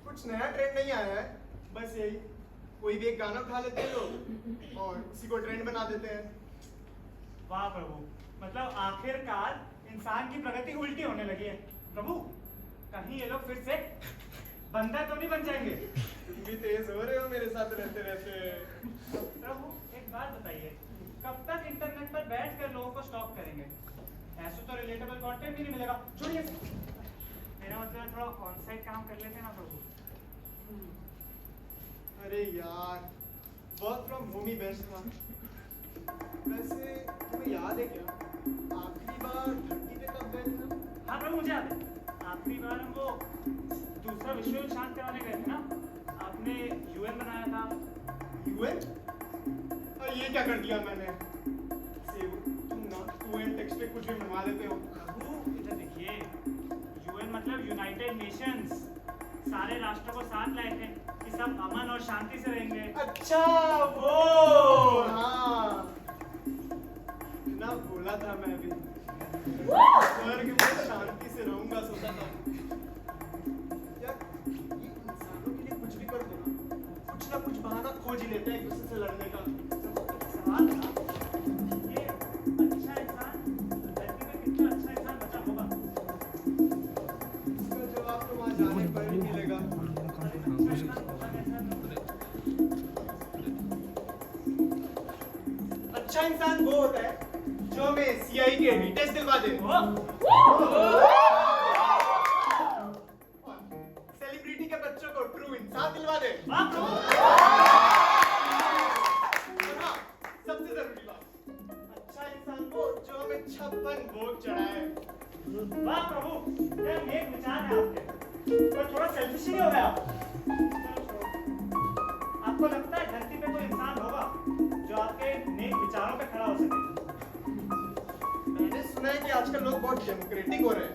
कुछ नया ट्रेंड नहीं आया है, बस यही कोई भी एक गाना उठा लेते हैं लोग और उसी को ट्रेंड बना देते हैं। वाह प्रभु, मतलब आखिरकार इंसान की प्रगति उल्टी होने लगी है। प्रभु, कहीं ये लोग फिर से बंदर तो नहीं बन जाएंगे? तुम भी तेज हो रहे हो मेरे साथ रहते रहते। प्रभु एक बात बताइए, कब तक इंटरनेट पर बैठ कर लोगों को स्टॉक करेंगे? ऐसे तो रिलेटेबल कंटेंट भी नहीं मिलेगा। छोड़िए, मेरा मतलब थोड़ा ऑन साइड काम कर लेते ना प्रभु। अरे यार, work from home he best था। वैसे तुम्हें याद है क्या, आखिरी बार धरती पे कब गए थे? हाँ प्रभु, मुझे याद है। आखिरी बार हम वो दूसरा विश्व युद्ध शांत कराने गए थे ना। आपने यूएन बनाया था। यूएन? ये क्या कर दिया मैंने? तुम ना यूएन टेक्स्ट पे कुछ भी बनवा देते हो। प्रभु इधर देखिए, यूएन मतलब यूनाइटेड नेशंस। सारे राष्ट्रों को साथ लाए थे कि सब अमन और शांति से रहेंगे। अच्छा, वो हाँ, ना बोला था मैं भी। स्वर्ग में शांति से रहूंगा सोचा था। यार, ये इंसानों के लिए कुछ भी कर दो ना, कुछ ना कुछ बहाना खोज ही लेते हैं एक दूसरे से लड़ने का। सवाल था, ये अच्छा इंसान धरती पे कितना अच्छा इंसान बचा होगा? इसका जवाब तो वहां जाने पर ही मिलेगा। अच्छा इंसान वो होता है जो हमें सीआई के डिटेल्स दिलवा दे, सेलिब्रिटी के बच्चों को ट्रू इंसान दिलवा दे। सबसे जरूरी बात, अच्छा इंसान वो जो हमें 56 भोग चढ़ाए। वाह प्रभु, ये नेक विचार है आपके, पर थोड़ा सेल्फिश नहीं हो गया आप? आपको लगता है धरती पे कोई इंसान होगा जो आपके नेक विचारों पे खड़ा हो सके? मैंने सुना है कि आजकल लोग बहुत डेमोक्रेटिक हो रहे हैं।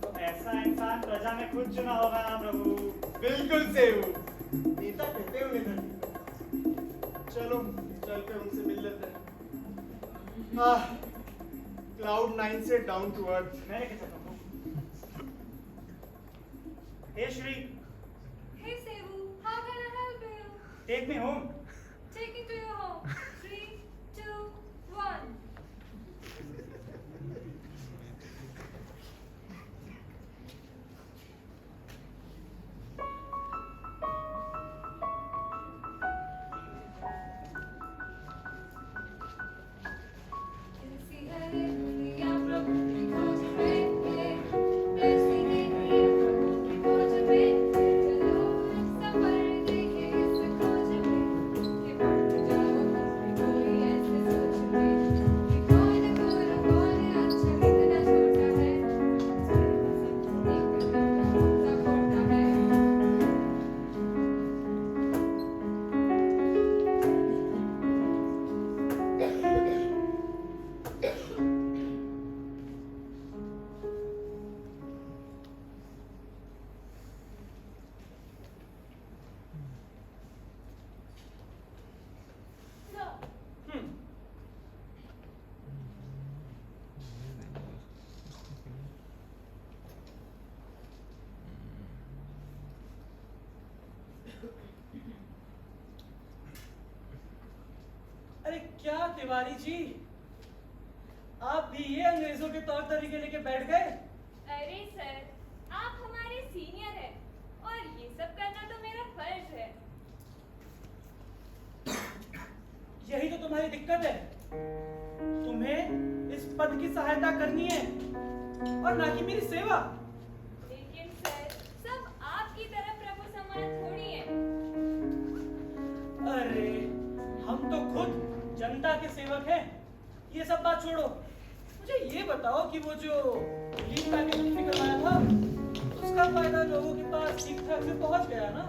तो ऐसा इंसान प्रजा ने खुद चुना होगा ना प्रभु? बिल्कुल सेव, नेता कहते हैं उन्हें धरती पर। चलो चल के उनसे मिल लेते हैं। क्लाउड 9 से डाउन टू अर्थ। मैं लेके चलता हूँ। Hey Shri, Hey Sevu, how can I help you? Take me home. Taking to your home. 3, 2, 1. अरे क्या तिवारी जी, आप भी ये अंग्रेजों के तौर तरीके लेके बैठ गए? अरे सर, आप हमारे सीनियर हैं और ये सब करना तो मेरा फर्ज है। यही तो तुम्हारी दिक्कत है, तुम्हें इस पद की सहायता करनी है और ना कि मेरी सेवा। लेकिन सर, सब आपकी तरह प्रभु समान थोड़ी है। अरे हम तो खुद जनता के सेवक हैं। ये सब बात छोड़ो, मुझे ये बताओ कि वो जो लीव पैकेज तुमने करवाया था, उसका फायदा लोगों के पास ठीक ठाक से पहुंच गया ना?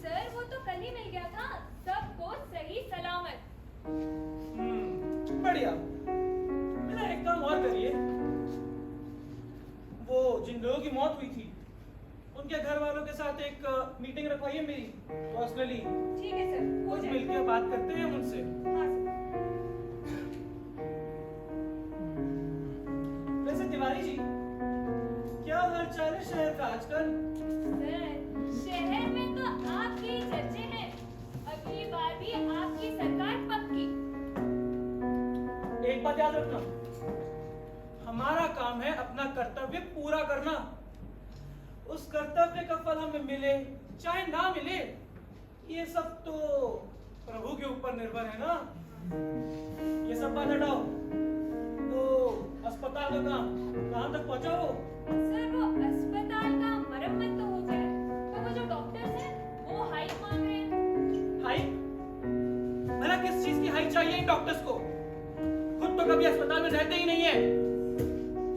सर वो तो कल ही मिल गया था, सबको सही सलामत। बढ़िया। मेरा एक काम और करिए, वो जिन लोगों उनके घर वालों के साथ एक मीटिंग रखवाइए मेरी पर्सनली। ठीक है सर, हो कुछ जाएगा। मिलकर बात करते हैं उनसे। हाँ सर। वैसे तिवारी जी, क्या हालचाल है शहर का आजकल? सर, शहर में तो आपके ही चर्चे हैं। अगली बार भी आपकी सरकार पक्की। एक बात याद रखना, हमारा काम है अपना कर्तव्य पूरा करना। उस कर्तव्य का फल हमें मिले चाहे ना मिले, ये सब तो प्रभु के ऊपर निर्भर है ना। ये सब बात हटाओ। तो अस्पताल का काम कहाँ तक पहुँचा हो? सर, वो अस्पताल का मरम्मत तो हो गया है, तो वो जो डॉक्टर्स हैं वो हाइक मांग रहे हैं। हाइक? भला किस चीज की हाइक चाहिए इन डॉक्टर्स को? खुद तो कभी अस्पताल में रहते ही नहीं है,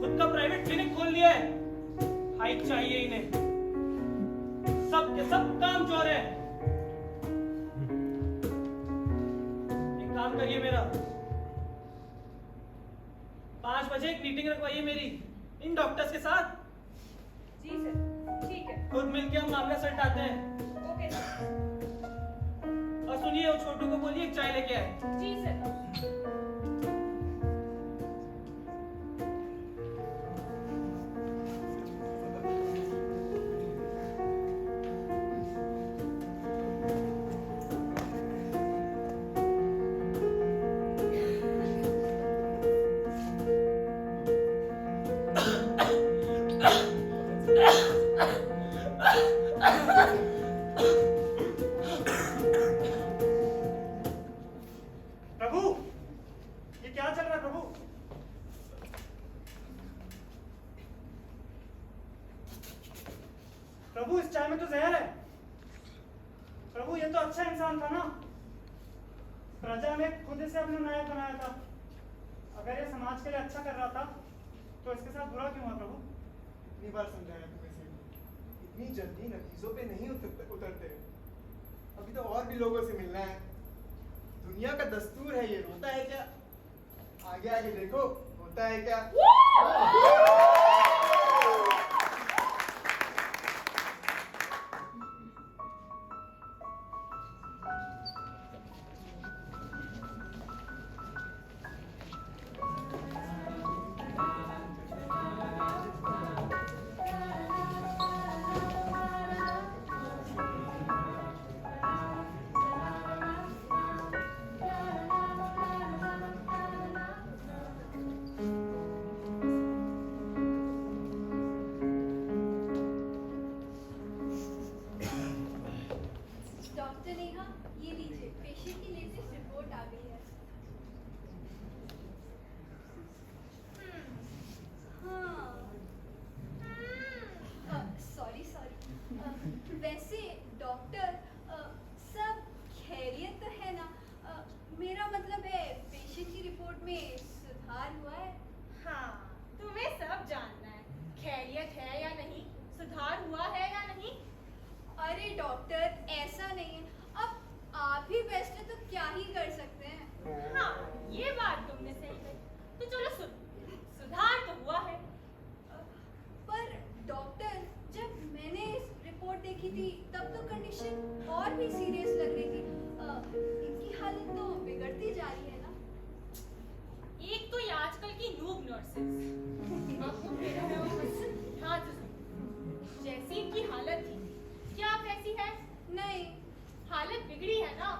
खुद का प्राइवेट क्लिनिक खोल लिया है। हाइक चाहिए इन्हें। सब के सब काम चोर है। एक काम करिए मेरा, 5 बजे एक मीटिंग रखवाइए मेरी इन डॉक्टर्स के साथ। जी सर, ठीक है। खुद मिलके हम मामला सलटाते हैं। Okay sir. और सुनिए, वो छोटू को बोलिए एक चाय लेके आए। जी सर। प्रभु, ये क्या चल रहा है प्रभु? प्रभु, इस चाय में तो जहर है। प्रभु, ये तो अच्छा इंसान था ना, प्रजा ने खुद इसे अपना नायक बनाया था। अगर ये समाज के लिए अच्छा कर रहा था तो इसके साथ बुरा क्यों हुआ प्रभु? इतनी बार समझाया तुम्हें से, इतनी जल्दी नतीजों पे नहीं उतरते। अभी तो और भी लोगों से मिलना है। दुनिया का दस्तूर है ये। रोता है क्या? आगे आगे देखो, होता है क्या? डॉक्टर नेहा, ये लीजिए, पेशेंट की लेटेस्ट रिपोर्ट आ गई है। हाँ, सॉरी। वैसे डॉक्टर, सब खैरियत तो है ना? मेरा मतलब है, पेशेंट की रिपोर्ट में सुधार हुआ है? हाँ, तुम्हें सब जानना है, खैरियत है या नहीं, सुधार हुआ है या नहीं। अरे डॉक्टर, ऐसा नहीं है। अब आप ही बेस्ट है तो क्या ही कर सकते हैं। हाँ, ये बात तुमने सही कही। तो चलो सुधार तो हुआ है। पर डॉक्टर, जब मैंने इस रिपोर्ट देखी थी तब तो कंडीशन और भी सीरियस लग रही थी। इनकी हालत तो बिगड़ती जा रही है ना? एक तो ये आजकल की नूब नर्सेस, अब तुम कह रहे हो बस। हाँ तो सुनो, जैसी इनकी हालत थी, क्या अब वैसी है? नहीं। हालत बिगड़ी है ना?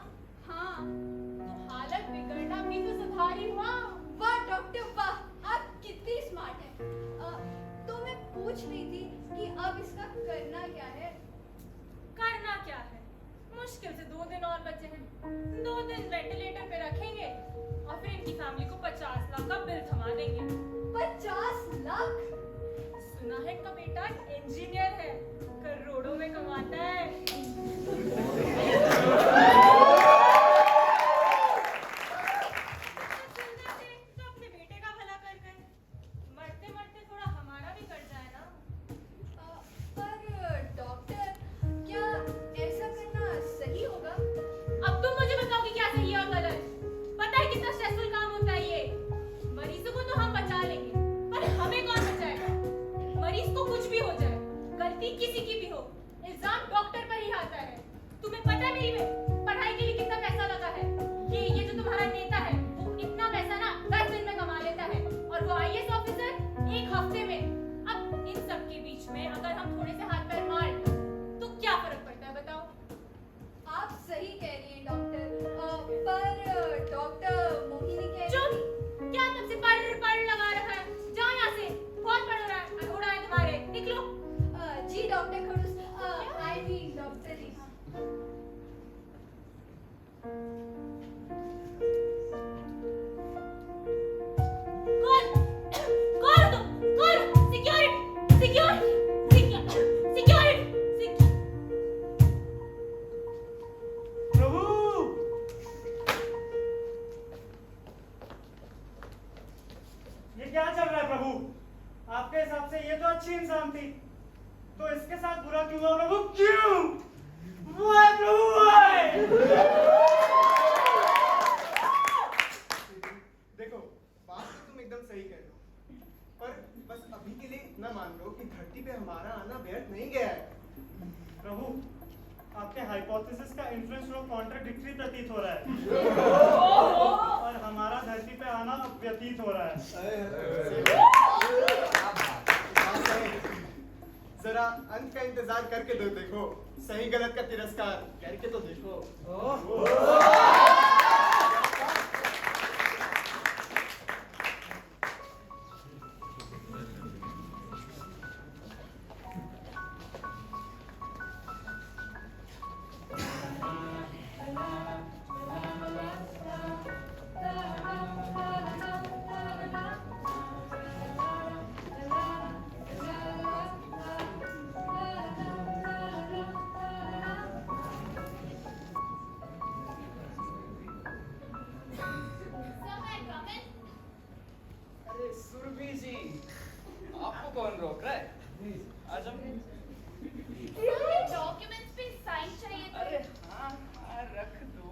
हाँ। तो हालत बिगड़ना भी तो सुधार ही हुआ। वाह डॉक्टर वाह, आप कितनी स्मार्ट हैं। तो मैं पूछ रही थी कि अब इसका करना क्या है? करना क्या है? मुश्किल से 2 दिन और बचे हैं। 2 दिन वेंटिलेटर पे रखेंगे और फिर इनकी फैमिली को 50 लाख का बिल थमा देंगे। 50 लाख? सुना है इनका बेटा इंजीनियर है, करोड़ों में कमाता है। तो अपने बेटे का भला कर गए, मरते मरते थोड़ा हमारा भी कर जाए ना। पर डॉक्टर, क्या ऐसा करना सही होगा? अब तुम मुझे बताओ कि क्या सही और गलत। पता है कितना स्ट्रेसफुल काम होता है ये। मरीजों को तो हम बचा लेंगे, पर हमें कौन बचाएगा? मरीज को कुछ भी हो जाए, गलती किसी की भी हो, अच्छी इंसान थी, तो इसके साथ बुरा क्यों हुआ प्रभु? क्यों? Why Prabhu why? देखो, बात तो तुम एकदम सही कह रहे हो, पर बस अभी के लिए इतना मान लो कि धरती पे हमारा आना व्यर्थ नहीं गया है। प्रभु, आपके हाइपोथेसिस का इन्फ्लुएंस थोड़ा कॉन्ट्राडिक्टरी प्रतीत हो रहा है और हमारा धरती पे आना व्यतीत हो रहा है। जरा अंत का इंतजार करके दो, देखो सही गलत का तिरस्कार करके तो देखो। अरे सुरभि जी, आपको कौन रोक रहा है? आज हम डॉक्यूमेंट्स पे साइन चाहिए थे। अरे हाँ हाँ रख दो।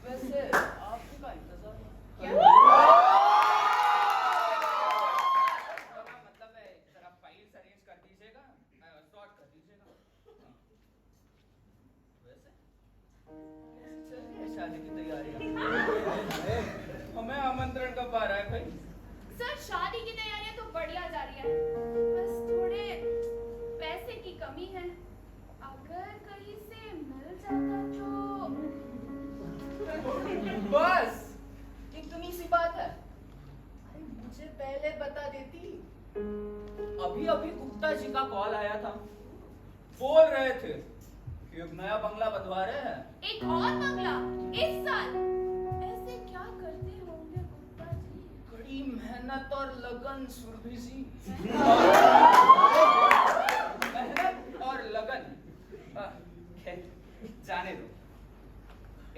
वैसे आपका इंतजार मतलब है जरा फाइल्स अरेंज कर दीजिएगा, सॉर्ट कर दीजिएगा। वैसे चल रही है शादी की तैयारी? हमें आमंत्रण कब आ रहा है भाई? सर शादी की तैयारियां तो बढ़िया जा रही है, बस थोड़े पैसे की कमी है। अगर कहीं से मिल जाता तो। बस इतनी सी बात है? अरे मुझे पहले बता देती। अभी अभी गुप्ता जी का कॉल आया था, बोल रहे थे कि एक नया बंगला बनवा रहे हैं। एक और बंगला इस साल? ऐसे क्या करते होंगे गुप्ता जी? कड़ी मेहनत और लगन सुरभि जी। मेहनत और लगन। खैर जाने दो,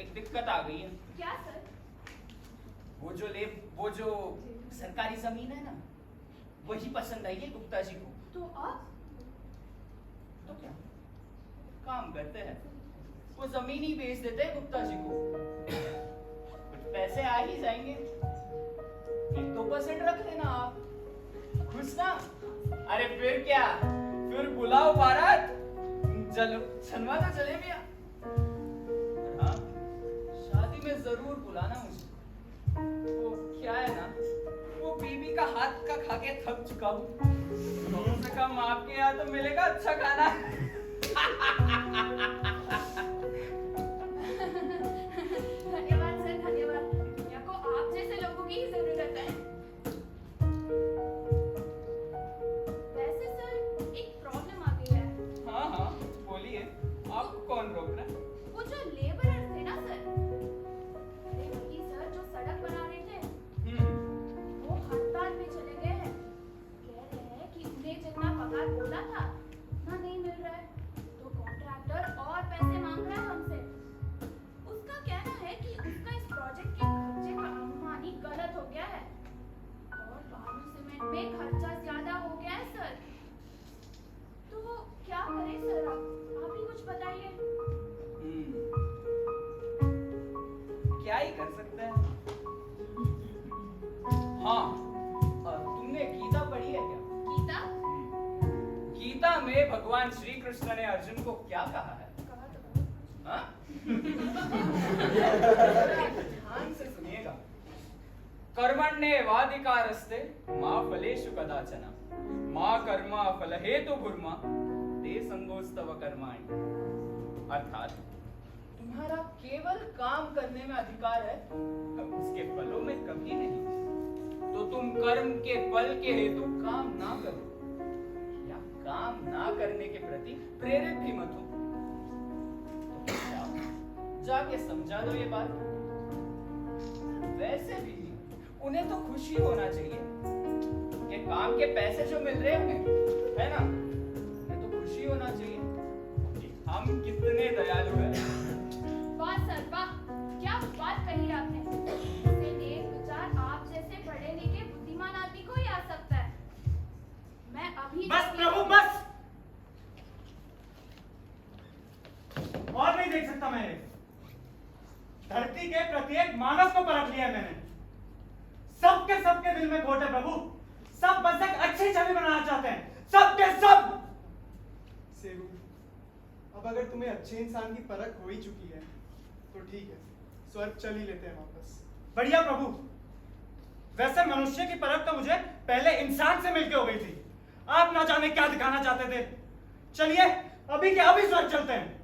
एक दिक्कत आ गई है। क्या सर? वो जो सरकारी जमीन है ना, वही पसंद आई है गुप्ता जी को। तो अब? तो क्या काम करते हैं, वो जमीन ही बेच देते हैं गुप्ता जी को, कुछ पैसे आ ही जाएंगे। 1-2% रख लेना आप, खुश ना? अरे फिर क्या, फिर बुलाओ बारात, चलो छनवा तो चले भैया। हाँ, शादी में जरूर बुलाना मुझे। वो क्या है ना, वो बीबी का हाथ का खा के थक चुका हूँ, कम से कम आपके यहाँ तो मिलेगा अच्छा खाना। धन्यवाद सर, धन्यवाद। दुनिया को आप जैसे लोगों की ही जरूरत है। वैसे सर एक प्रॉब्लम आ गई है। हाँ हाँ बोलिए, आपको कौन रोक रहा है? वो जो लेबरर थे ना सर, अरे वही सर जो सड़क बना रहे थे, वो हड़ताल पे चले गए हैं। कह रहे हैं कि उन्हें जितना पगार बोला था उतना नहीं मिल रहा है, तो कॉन्ट्रैक्टर और पैसे मांग रहा है हमसे। उसका कहना है कि उसका इस प्रोजेक्ट के खर्चे का अनुमान ही गलत हो गया है और बालू सीमेंट में खर्चा ज्यादा हो गया है सर। तो क्या करें सर, आप ही कुछ बताइए। क्या ही कर सकते हैं। हाँ, तुमने गीता पढ़ी है क्या? गीता? गीता में भगवान श्री कृष्ण ने अर्जुन को क्या कहा है? कहा तो बहुत। हाँ? ध्यान से सुनिएगा। कर्मण्येवाधिकारस्ते मा फलेषु कदाचन मा कर्मा फलहेतु भूर्मा ते संगोस्तव कर्माणि। अर्थात तुम्हारा केवल काम करने में अधिकार है, उसके फलों में कभी नहीं। तो तुम कर्म के फल के हेतु काम ना करो या काम ना करने के प्रति प्रेरित भी मत हो। तो जाओ, जाके समझा दो ये बात। वैसे भी उन्हें तो खुशी होना चाहिए कि काम के पैसे जो मिल रहे हैं उन्हें, है ना? उन्हें तो खुशी होना चाहिए कि हम कितने दयालु हैं। वाह सर वाह, क्या बात कही आपने। इससे नेक विचार आप जैसे पढ़े लिखे बुद्धिमान आदमी को ही आ सकता है। मैं अभी बस लिया है मैंने। सबके दिल में खोट है प्रभु। सब बस एक अच्छी छवि बनाना चाहते हैं, सबके सब। सेवू, अब अगर तुम्हें अच्छे इंसान की परख हो ही चुकी है तो ठीक है, स्वर्ग चल ही लेते हैं वापस। बढ़िया प्रभु। वैसे मनुष्य की परख तो मुझे पहले इंसान से मिलके हो गई थी। आप ना जाने क्या दिखाना चाहते थे। चलिए अभी के अभी स्वर्ग चलते हैं।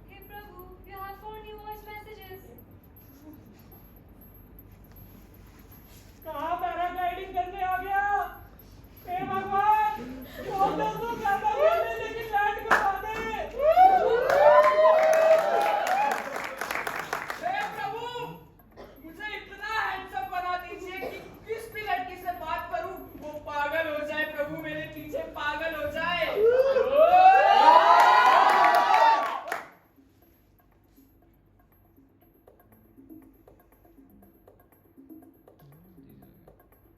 हे प्रभु, you have 4 new voice messages. कहाँ पैराग्लाइडिंग करने आ गया? हे भगवान, फोटो तो ज्यादा बोले लेकिन लैंड करवा दे। हे प्रभु, मुझे इतना हैंडसम बना दीजिए कि किस भी लड़की से बात करूं वो पागल हो जाए। प्रभु मेरे पीछे पागल हो जाए।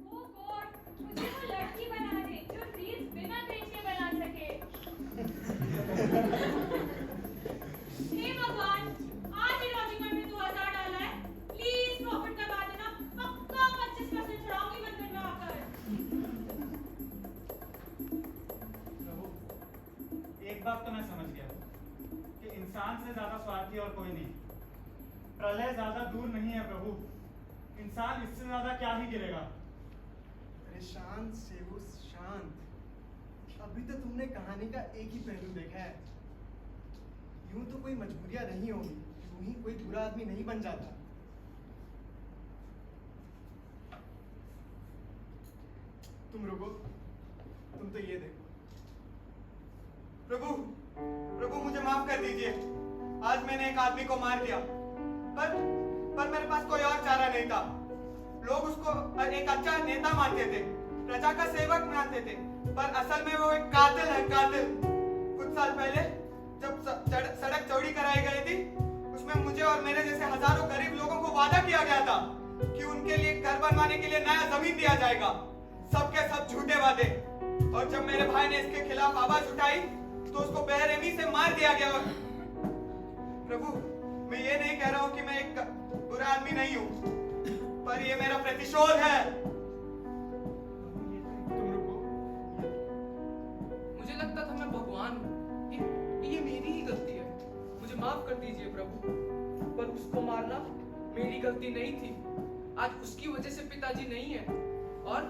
Oh God, मुझे वो लड़की बना दे जो रील्स बिना तेज के बना सके। हे भगवान, आज ही लॉजिकल में 2000 डाला है। प्लीज प्रॉफिट करवा देना। पक्का 25% छुड़ाऊंगी मंदिर में आकर। प्रभु, एक बात तो मैं समझ गया कि इंसान से ज्यादा स्वार्थी और कोई नहीं। प्रलय ज्यादा दूर नहीं है प्रभु। इंसान इससे ज्यादा क्या ही गिरेगा। अरे शांत सेवू, शांत। अभी तो तुमने कहानी का एक ही पहलू देखा है। यूं तो कोई मजबूरियां नहीं होगी, यूं ही कोई बुरा आदमी नहीं बन जाता। तुम रुको, तुम तो ये देखो। प्रभु, प्रभु मुझे माफ कर दीजिए। आज मैंने एक आदमी को मार दिया, पर मेरे पास कोई और चारा नहीं था। लोग उसको एक अच्छा नेता मानते थे, प्रजा का सेवक मानते थे, पर असल में वो एक कातिल है, कातिल। कुछ साल पहले जब सड़क चौड़ी कराई गई थी, उसमें मुझे और मेरे जैसे हजारों गरीब लोगों को वादा किया गया था कि उनके लिए घर बनवाने के लिए नया जमीन दिया जाएगा। सबके सब झूठे वादे। और जब मेरे भाई ने इसके खिलाफ आवाज उठाई तो उसको बेरहमी से मार दिया गया। प्रभु, मैं ये नहीं कह रहा हूँ कि मैं एक बुरा आदमी नहीं हूँ, पर ये मेरा प्रतिशोध है। तुम रुको। मुझे लगता था मैं भगवान हूँ। ये मेरी ही गलती है। मुझे माफ कर दीजिए प्रभु। पर उसको मारना मेरी गलती नहीं थी। आज उसकी वजह से पिताजी नहीं है और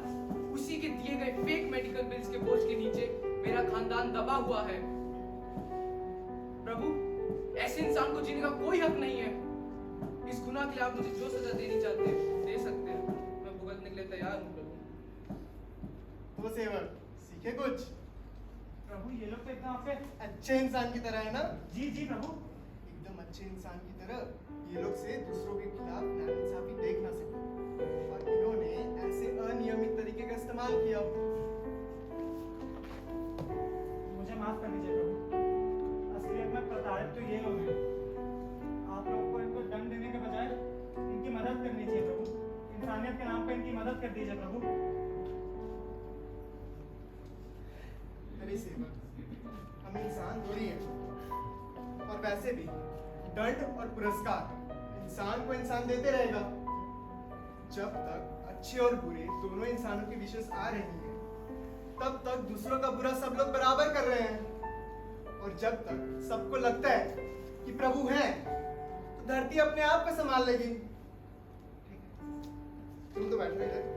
उसी के दिए गए फेक मेडिकल बिल्स के बोझ के नीचे मेरा खानदान दबा हुआ है। प्रभु, ऐसे इंसान को जीने का कोई हक नहीं है। इस गुनाह के लिए आप मुझे जो सजा देनी चाहते हैं दे सकते हैं। मैं भुगतने के लिए तैयार हूँ प्रभु। तो सेवक, सीखे कुछ? प्रभु, ये लोग तो एकदम आपके अच्छे इंसान की तरह है ना? जी जी प्रभु। एकदम अच्छे इंसान की तरह ये लोग से दूसरों के खिलाफ नाइंसाफी देख ना सके, और इन्होंने ऐसे अनियमित तरीके का इस्तेमाल किया। मुझे माफ कर दीजिए प्रभु। असलियत में प्रताड़ित तो ये लोग हैं। आप लोग को इनको दंड देने के बजाय इनकी मदद करनी चाहिए प्रभु। इंसानियत के नाम पे इनकी मदद कर दीजिए प्रभु। अरे सेवक, हम इंसान थोड़ी हैं। और वैसे भी दंड और पुरस्कार इंसान को इंसान देते रहेगा। जब तक अच्छे और बुरे दोनों इंसानों की विशेष आ रही है, तब तक दूसरों का बुरा सब लोग बराबर कर रहे हैं। और जब तक सबको लगता है कि प्रभु है, तो धरती अपने आप को संभाल लेगी। तुम तो बैठो इधर।